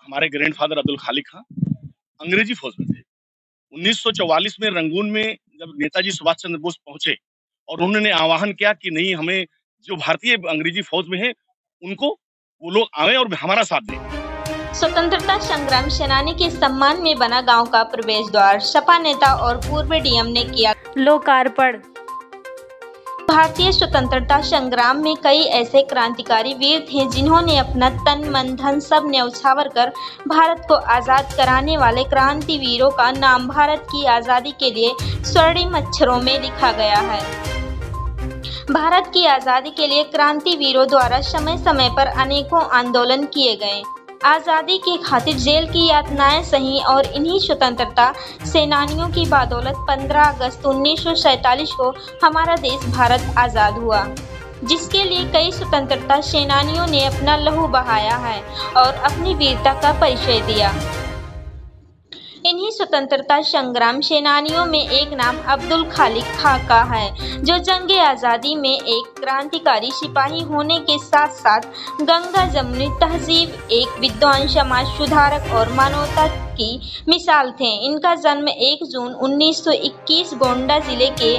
हमारे ग्रैंडफादर अब्दुल खालिक खां अंग्रेजी फौज में थे। 1944 में रंगून में जब नेताजी सुभाष चंद्र बोस पहुंचे और उन्होंने आह्वान किया कि नहीं, हमें जो भारतीय अंग्रेजी फौज में है उनको वो लोग आए और हमारा साथ दें। स्वतंत्रता संग्राम सेनानी के सम्मान में बना गांव का प्रवेश द्वार, सपा नेता और पूर्व डीएम ने किया लोकार्पण। भारतीय स्वतंत्रता संग्राम में कई ऐसे क्रांतिकारी वीर थे जिन्होंने अपना तन मन धन सब न्यौछावर कर भारत को आजाद कराने वाले क्रांतिवीरों का नाम भारत की आजादी के लिए स्वर्णिम अक्षरों में लिखा गया है। भारत की आजादी के लिए क्रांतिवीरों द्वारा समय समय पर अनेकों आंदोलन किए गए, आजादी की खातिर जेल की यातनाएं सही और इन्हीं स्वतंत्रता सेनानियों की बदौलत 15 अगस्त 1947 को हमारा देश भारत आजाद हुआ, जिसके लिए कई स्वतंत्रता सेनानियों ने अपना लहू बहाया है और अपनी वीरता का परिचय दिया। इन्हीं स्वतंत्रता संग्राम सेनानियों में एक नाम अब्दुल खालिक खां का है, जो जंगे आज़ादी में एक क्रांतिकारी सिपाही होने के साथ साथ गंगा जमुनी तहजीब, एक विद्वान, समाज सुधारक और मानवता की मिसाल थे। इनका जन्म 1 जून 1921 गोंडा जिले के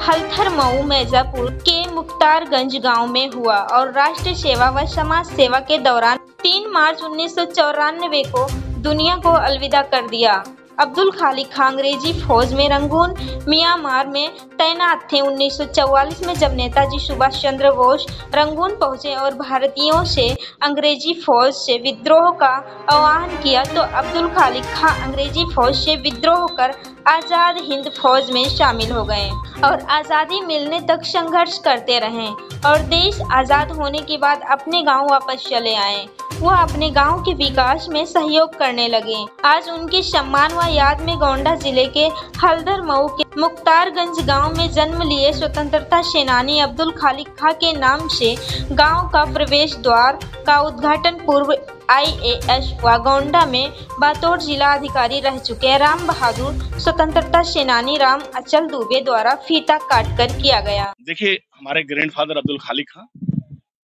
हलथर मऊ मिर्जापुर के मुख्तारगंज गांव में हुआ और राष्ट्र सेवा व समाज सेवा के दौरान 3 मार्च 1994 को दुनिया को अलविदा कर दिया। अब्दुल खालिक खां अंग्रेजी फौज में रंगून, म्यांमार में तैनात थे। 1944 में जब नेताजी सुभाष चंद्र बोस रंगून पहुंचे और भारतीयों से अंग्रेजी फौज से विद्रोह का आह्वान किया तो अब्दुल खालिक खां अंग्रेजी फौज से विद्रोह कर आज़ाद हिंद फौज में शामिल हो गए और आज़ादी मिलने तक संघर्ष करते रहे और देश आज़ाद होने के बाद अपने गांव वापस चले आए। वह अपने गांव के विकास में सहयोग करने लगे। आज उनके सम्मान व याद में गोंडा जिले के हलधर मऊ के मुख्तारगंज गांव में जन्म लिए स्वतंत्रता सेनानी अब्दुल खालिक खां के नाम से गांव का प्रवेश द्वार का उद्घाटन पूर्व IAS व गोंडा में बतौर जिला अधिकारी रह चुके राम बहादुर स्वतंत्रता सेनानी राम अचल दुबे द्वारा फीता काटकर किया गया। देखिए, हमारे ग्रैंडफादर अब्दुल खालिक खां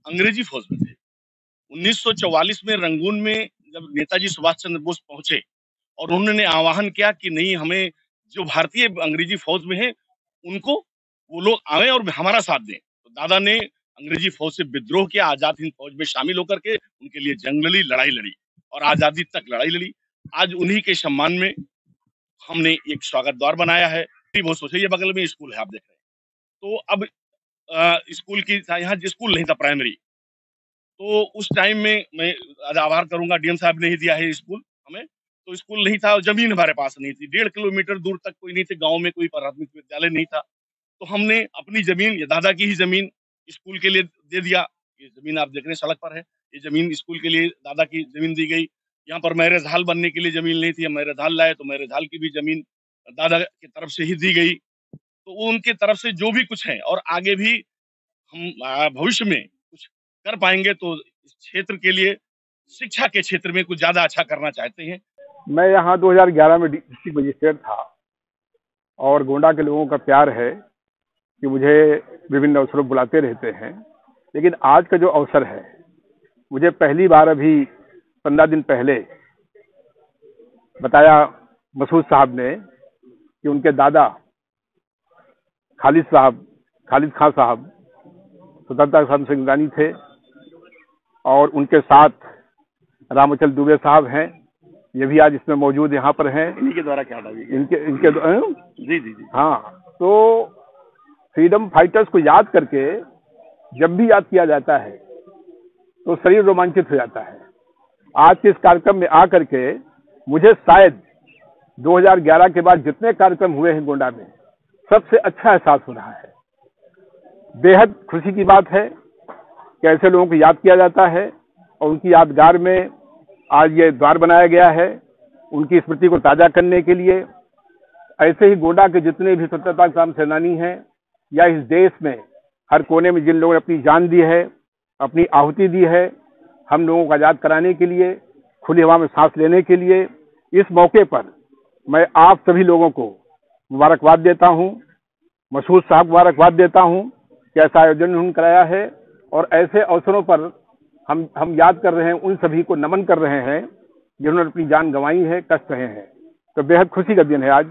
अंग्रेजी फौज में थे। 1944 में रंगून में जब नेताजी सुभाष चंद्र बोस पहुंचे और उन्होंने आह्वान किया कि नहीं, हमें जो भारतीय अंग्रेजी फौज में है उनको वो लोग आए और हमारा साथ दें, तो दादा ने अंग्रेजी फौज से विद्रोह किया, आजाद हिंद फौज में शामिल होकर के उनके लिए जंग लड़ी, लड़ाई लड़ी और आजादी तक लड़ाई लड़ी। आज उन्हीं के सम्मान में हमने एक स्वागत द्वार बनाया है। बहुत सोचे, ये बगल में स्कूल है, आप देख रहे हैं। तो अब स्कूल की यहाँ स्कूल नहीं था प्राइमरी, तो उस टाइम में मैं आभार करूंगा, डीएम साहब ने ही दिया है स्कूल हमें। तो स्कूल नहीं था और जमीन हमारे पास नहीं थी, 1.5 किलोमीटर दूर तक कोई नहीं थे, गांव में कोई प्राथमिक विद्यालय नहीं था। तो हमने अपनी जमीन, ये दादा की ही जमीन स्कूल के लिए दे दिया। ये जमीन आप देख रहे हैं सड़क पर है, ये जमीन स्कूल के लिए दादा की जमीन दी गई। यहाँ पर मैरेज हॉल बनने के लिए जमीन नहीं थी, हम मैरेज हॉल लाए तो मैरेज हॉल की भी जमीन दादा की तरफ से ही दी गई। तो उनके तरफ से जो भी कुछ है और आगे भी हम भविष्य में कुछ कर पाएंगे तो इस क्षेत्र के लिए, शिक्षा के क्षेत्र में कुछ ज्यादा अच्छा करना चाहते हैं। मैं यहाँ 2011 में डिस्ट्रिक्ट मजिस्ट्रेट था और गोंडा के लोगों का प्यार है कि मुझे विभिन्न अवसरों बुलाते रहते हैं, लेकिन आज का जो अवसर है, मुझे पहली बार अभी 15 दिन पहले बताया मसूद साहब ने कि उनके दादा खालिद खां साहब स्वतंत्रता संग्रामी थे और उनके साथ राम अचल दुबे साहब हैं, ये भी आज इसमें मौजूद यहाँ पर हैं। इनके द्वारा क्या इनके जी। हाँ, तो फ्रीडम फाइटर्स को याद करके जब भी याद किया जाता है तो शरीर रोमांचित हो जाता है। आज के इस कार्यक्रम में आकर के मुझे शायद 2011 के बाद जितने कार्यक्रम हुए हैं गोंडा में, सबसे अच्छा एहसास हो रहा है। बेहद खुशी की बात है कि ऐसे लोगों को याद किया जाता है और उनकी यादगार में आज ये द्वार बनाया गया है, उनकी स्मृति को ताजा करने के लिए। ऐसे ही गोंडा के जितने भी स्वतंत्रता संग्राम सेनानी हैं या इस देश में हर कोने में जिन लोगों ने अपनी जान दी है, अपनी आहुति दी है हम लोगों को आजाद कराने के लिए, खुली हवा में सांस लेने के लिए, इस मौके पर मैं आप सभी लोगों को मुबारकबाद देता हूं, मसूद साहब को मुबारकबाद देता हूं कि ऐसा आयोजन उन्होंने कराया है और ऐसे अवसरों पर हम याद कर रहे हैं, उन सभी को नमन कर रहे हैं जिन्होंने अपनी जान गंवाई है, कष्ट सहे हैं। तो बेहद खुशी का दिन है आज।